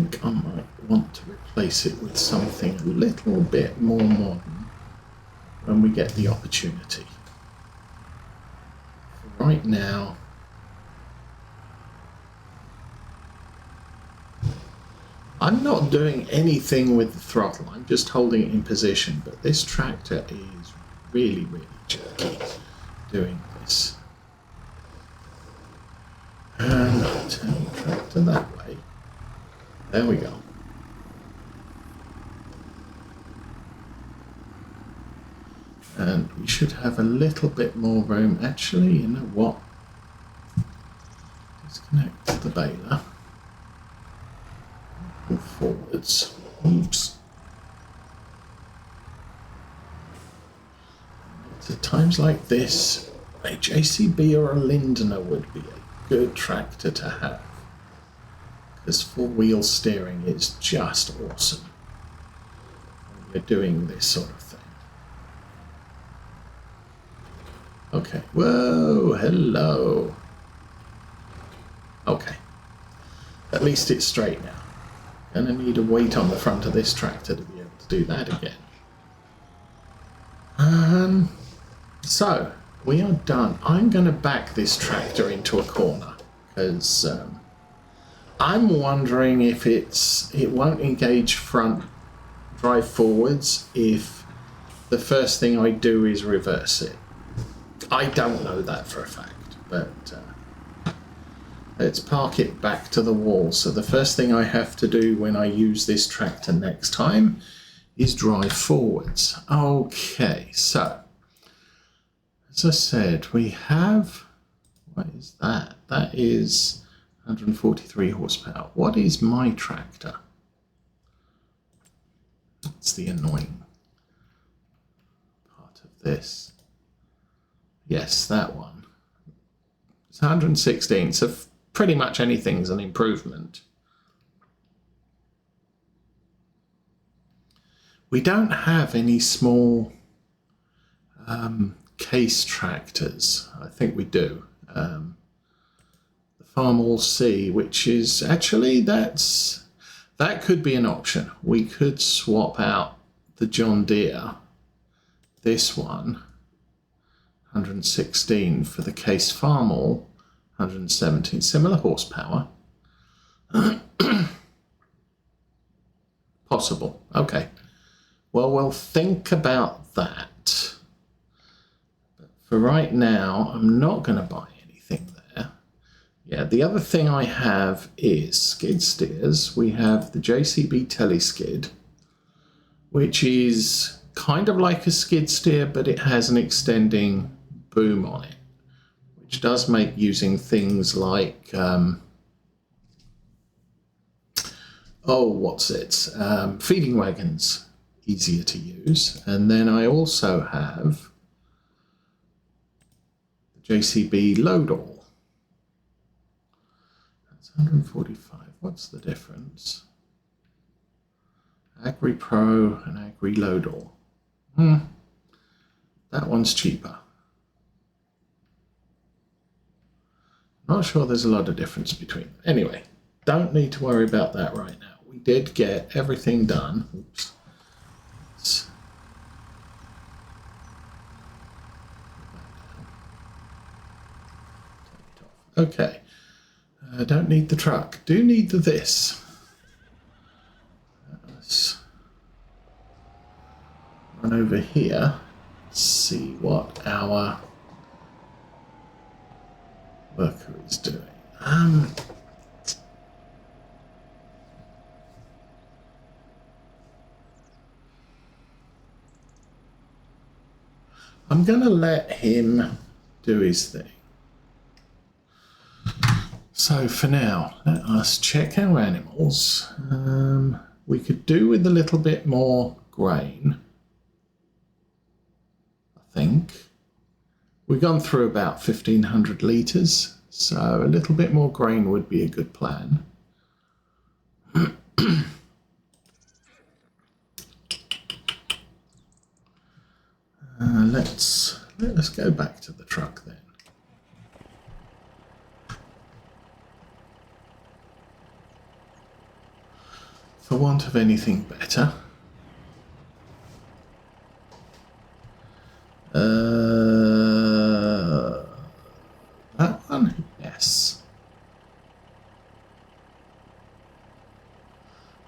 think I might want to replace it with something a little bit more modern when we get the opportunity. For right now, I'm not doing anything with the throttle, I'm just holding it in position, but this tractor is really, really jerky doing this. And I'll turn the tractor that way. There we go. And we should have a little bit more room. Actually, you know what? Disconnect the baler. Pull forwards. Oops. So times like this, a JCB or a Lindner would be a good tractor to have. Because four-wheel steering is just awesome when you're doing this sort of thing. Okay, whoa, hello. Okay, at least it's straight now. Gonna need a weight on the front of this tractor to be able to do that again. So, we are done. I'm gonna back this tractor into a corner, because I'm wondering if it won't engage front drive forwards if the first thing I do is reverse it. I don't know that for a fact, but let's park it back to the wall. So the first thing I have to do when I use this tractor next time is drive forwards. Okay, so as I said, we have, what is that? That is 143 horsepower. What is my tractor? That's the annoying part of this. Yes, that one. It's 116, so pretty much anything's an improvement. We don't have any small case tractors. I think we do. The Farm All C, which is actually, that could be an option. We could swap out the John Deere, this one, 116, for the Case Farm All, 117, similar horsepower. Possible. Okay. Well, we'll think about that. But for right now, I'm not going to buy anything there. Yeah, the other thing I have is skid steers. We have the JCB Teleskid, which is kind of like a skid steer, but it has an extending boom on it, which does make using things like feeding wagons easier to use. And then I also have the JCB Load All. That's 145. What's the difference? Agri Pro and Agri Load All. That one's cheaper. Not sure there's a lot of difference between them. Anyway, don't need to worry about that right now. We did get everything done. Oops. Okay. Don't need the truck. Do need the this. Let's run over here. See what our worker is doing. I'm going to let him do his thing. So for now, let us check our animals. We could do with a little bit more grain, I think. We've gone through about 1,500 litres, so a little bit more grain would be a good plan. Let's go back to the truck then. for want of anything better. That one? Yes.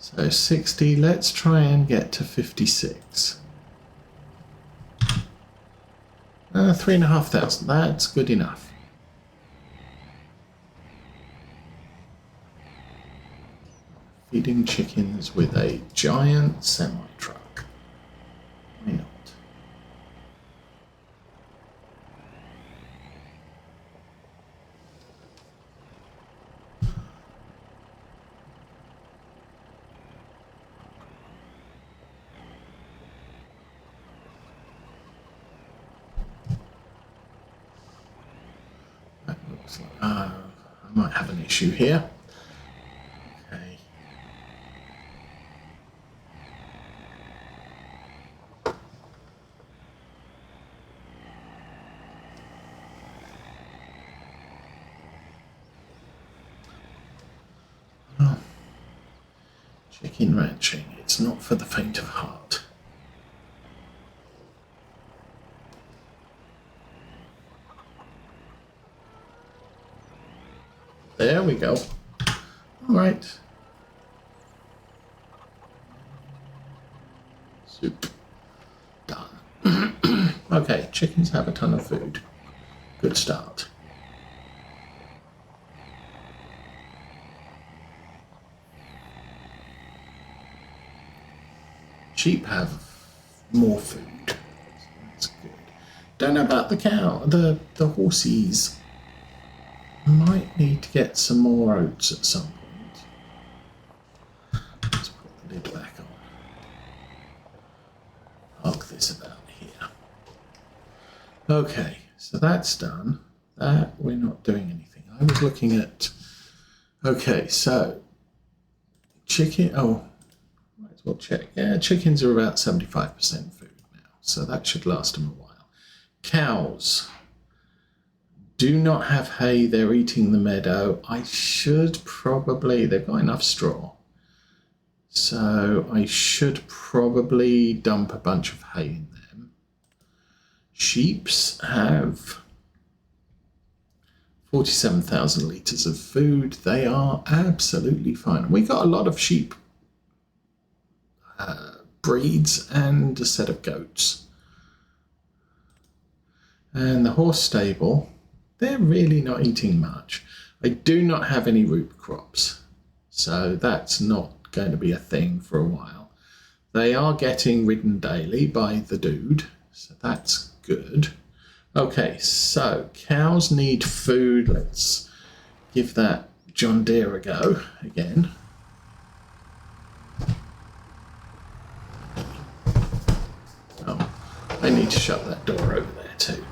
So 60, let's try and get to 56. 3,500, that's good enough. Feeding chickens with a giant semi-truck. Why not? That looks like, I might have an issue here. Okay. Chicken ranching, it's not for the faint of heart. There we go. All right. Soup. Done. Okay, chickens have a ton of food. Good start. Sheep have more food. That's good. Don't know about the cow, the horsies. Might need to get some more oats at some point. Let's put the lid back on. Park this about here. Okay, so that's done. That we're not doing anything. I was looking at. Okay, so chicken. Oh. We'll check. Yeah, chickens are about 75% food now, so that should last them a while. Cows do not have hay, they're eating the meadow. I should probably, they've got enough straw, so I should probably dump a bunch of hay in them. Sheeps have 47,000 litres of food. They are absolutely fine. We got a lot of sheep breeds and a set of goats. And the horse stable, they're really not eating much. I do not have any root crops, so that's not going to be a thing for a while. They are getting ridden daily by the dude, so that's good. Okay, so cows need food. Let's give that John Deere a go again. I need to shut that door over there too.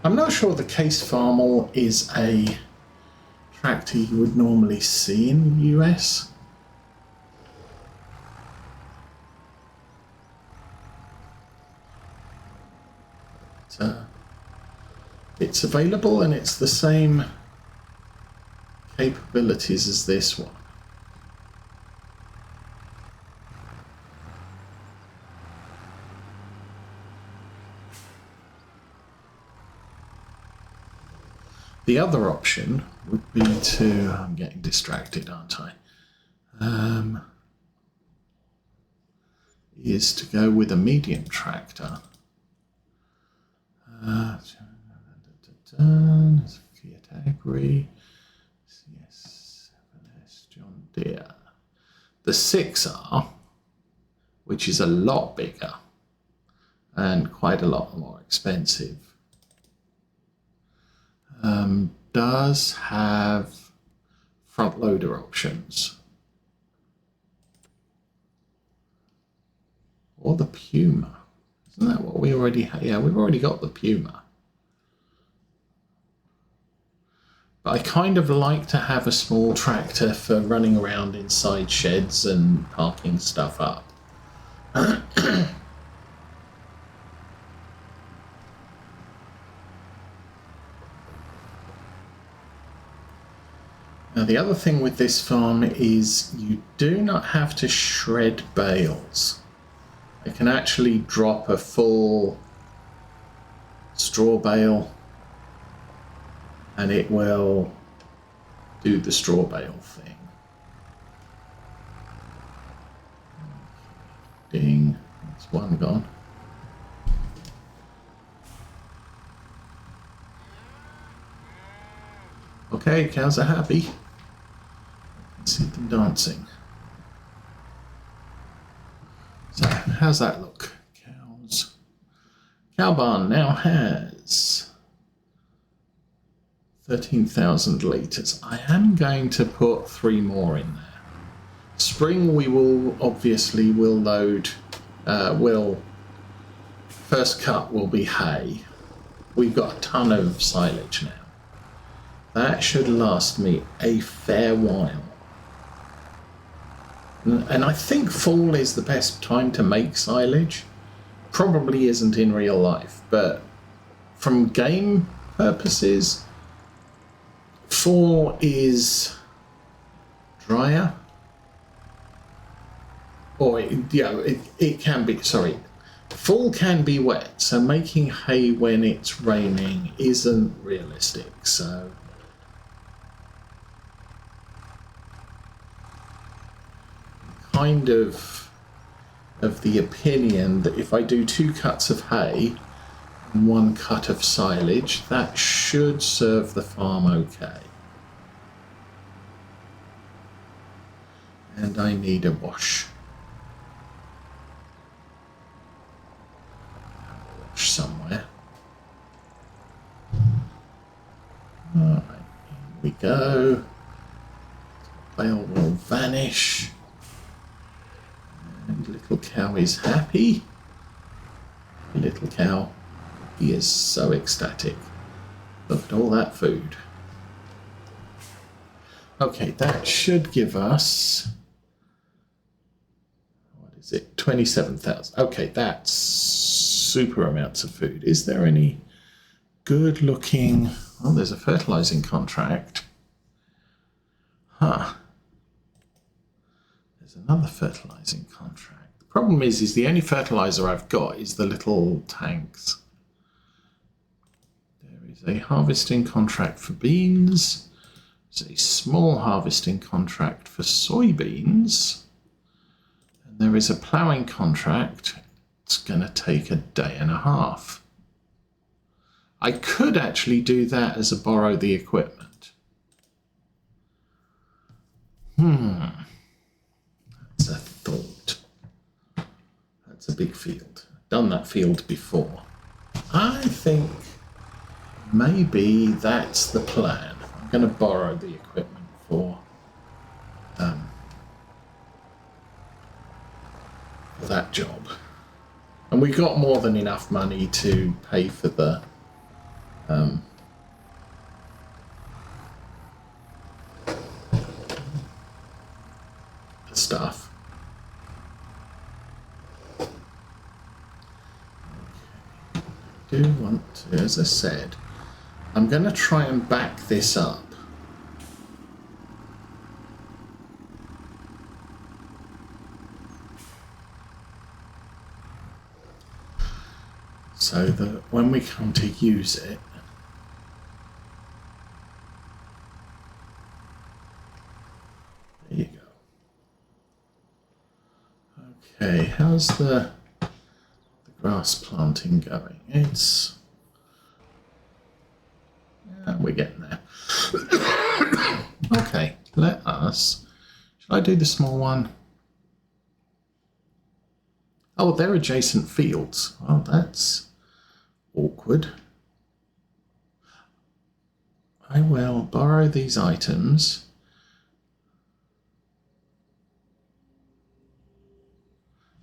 I'm not sure the Case Farmall is a tractor you would normally see in the US. It's available and it's the same capabilities as this one. The other option would be to, I'm getting distracted, aren't I? Is to go with a medium tractor. Fiat Agri. Yes, 7S John Deere. The 6R, which is a lot bigger and quite a lot more expensive, does have front loader options. Or the Puma. Isn't that what we already have? Yeah, we've already got the Puma. But I kind of like to have a small tractor for running around inside sheds and parking stuff up. the other thing with this farm is you do not have to shred bales. You can actually drop a full straw bale and it will do the straw bale thing. Ding, that's one gone. Okay, cows are happy. I can see them dancing. So, how's that look? Cows. Cow barn now has 13,000 litres. I am going to put 3 more in there. Spring we will obviously load, first cut will be hay. We've got a ton of silage now. That should last me a fair while. And I think fall is the best time to make silage. Probably isn't in real life, but from game purposes, fall is drier. Or, it can be, sorry. Fall can be wet, so making hay when it's raining isn't realistic, so... kind of the opinion that if I do 2 cuts of hay and 1 cut of silage, that should serve the farm okay. And I need a wash. Wash somewhere. Alright, here we go. Bale will vanish. And little cow is happy. Little cow, he is so ecstatic. Look at all that food. Okay, that should give us, what is it, 27,000. Okay, that's super amounts of food. Is there any good looking, oh, there's a fertilizing contract. Huh. Another fertilizing contract. The problem is the only fertilizer I've got is the little tanks. There is a harvesting contract for beans. There's a small harvesting contract for soybeans. And there is a ploughing contract. It's going to take a day and a half. I could actually do that as a borrow the equipment. That's a thought. That's a big field. I've done that field before. I think maybe that's the plan. I'm going to borrow the equipment for that job. And we got more than enough money to pay for the stuff. I do want to, as I said, I'm going to try and back this up. So that when we come to use it, there you go. Okay, how's the grass planting going? It's... yeah, we're getting there. Okay, let us... shall I do the small one? Oh, they're adjacent fields. Well, that's awkward. I will borrow these items.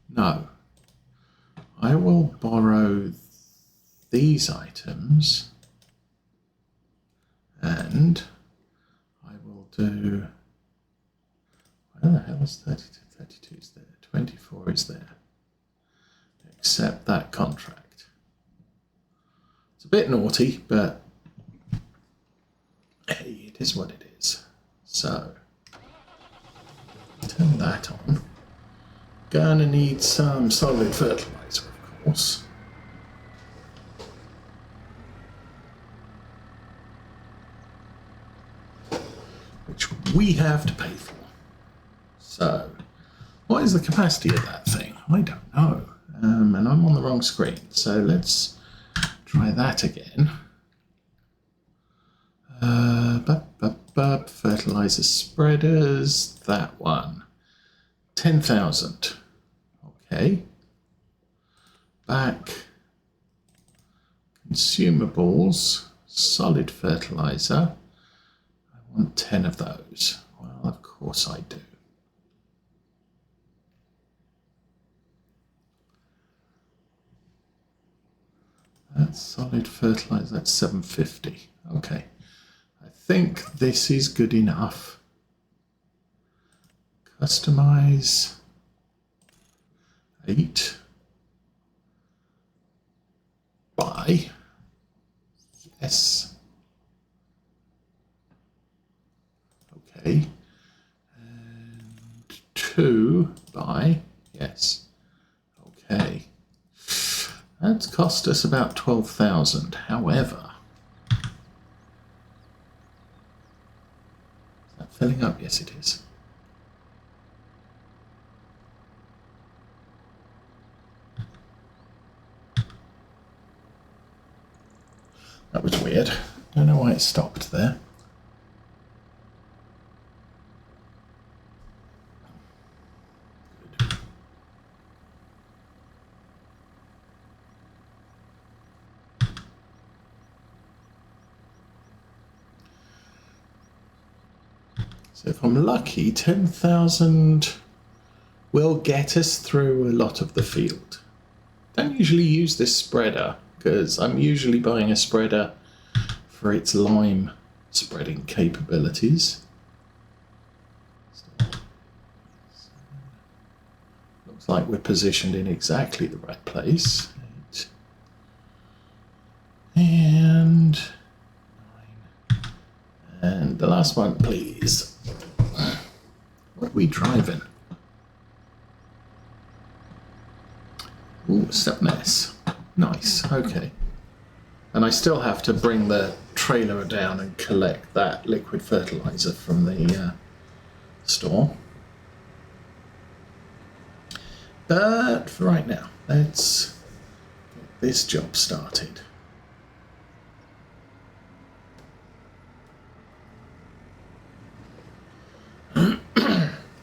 No. I will borrow these items and I will do, where the hell is 32? 32 is there, 24 is there. Accept that contract. It's a bit naughty, but hey, it is what it is. So turn that on. Gonna need some solid fertilizer, of course. Which we have to pay for. So, what is the capacity of that thing? I don't know. And I'm on the wrong screen. So let's try that again. Fertilizer spreaders, that one. 10,000. Okay. Back. Consumables, solid fertilizer. I want 10 of those. Well, of course I do. That's solid fertilizer, that's 750. Okay. I think this is good enough. Customize 8. Buy. Yes. Okay. And 2 buy. Yes. Okay. That's cost us about 12,000. However, is that filling up? Yes, it is. That was weird. Don't know why it stopped there. Good. So if I'm lucky, 10,000 will get us through a lot of the field. Don't usually use this spreader because I'm usually buying a spreader for its lime spreading capabilities. Looks like we're positioned in exactly the right place. 8. And 9. And the last one, please. What are we driving? Ooh, 7S. Nice, okay. And I still have to bring the trailer down and collect that liquid fertilizer from the store. But for right now, let's get this job started.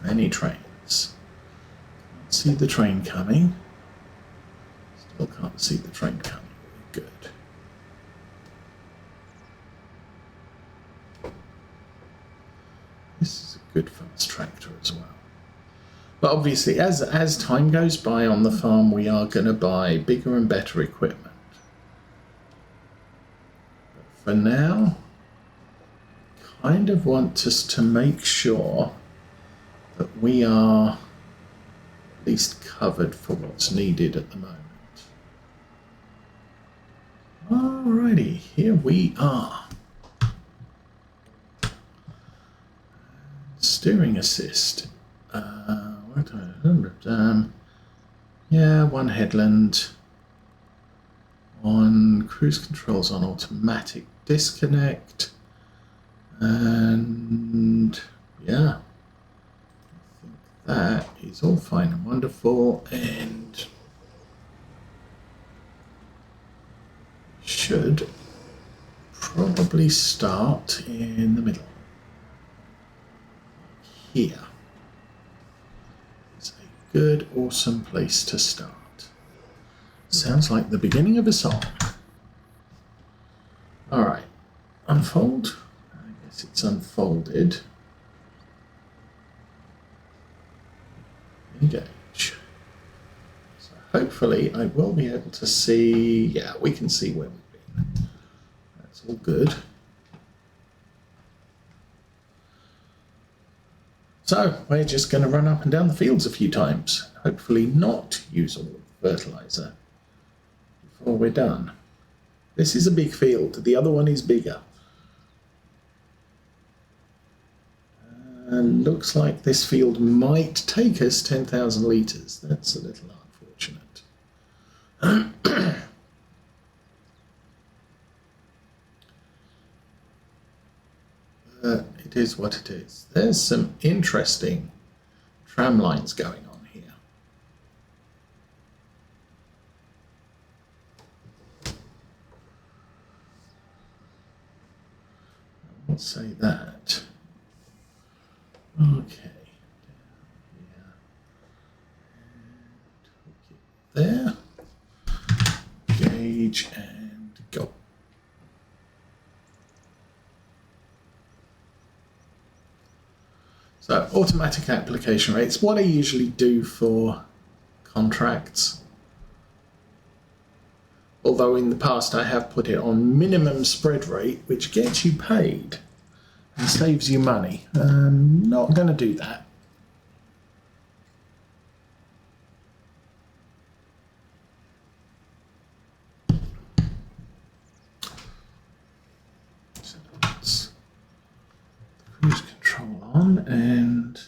Any trains? Can't see the train coming. Still can't see the train coming. Good. This is a good fast tractor as well. But obviously, as time goes by on the farm, we are going to buy bigger and better equipment. But for now, I kind of want us to make sure that we are at least covered for what's needed at the moment. Alrighty, here we are. Steering assist. Yeah, one headland. On cruise controls on automatic disconnect. And yeah, I think that is all fine and wonderful, and should probably start in the middle. Here is a good, awesome place to start. Sounds like the beginning of a song. All right, unfold. I guess it's unfolded. Engage. So hopefully I will be able to see, yeah, we can see where we've been. That's all good. So we're just going to run up and down the fields a few times, hopefully not use all of the fertilizer before we're done. This is a big field, the other one is bigger. Looks like this field might take us 10,000 litres. That's a little unfortunate. It is what it is. There's some interesting tram lines going on here. I won't say that. Okay. There. Gauge and go. So automatic application rates, what I usually do for contracts, although in the past I have put it on minimum spread rate, which gets you paid and saves you money. I'm not going to do that. So let's cruise control on and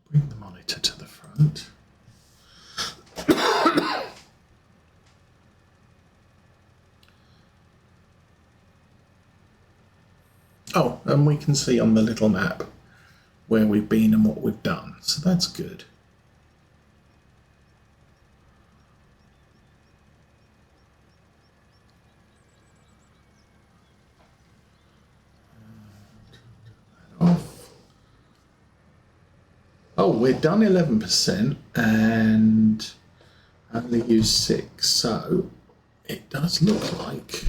bring the monitor to the front. Oh, and we can see on the little map where we've been and what we've done, so that's good. Oh, we're done 11% and only used 6, so it does look like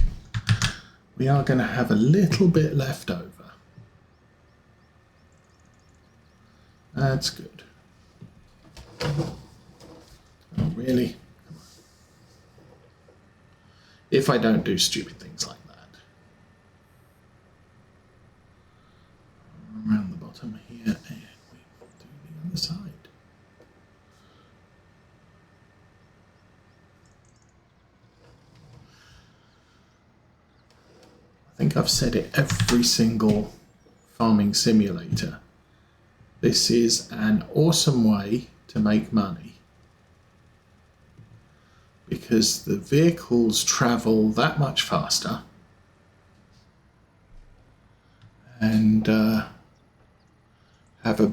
we are going to have a little bit left over. That's good. Oh, really? If I don't do stupid things like that. Around the bottom here, and we will do the other side. I think I've said it every single farming simulator. This is an awesome way to make money because the vehicles travel that much faster and have a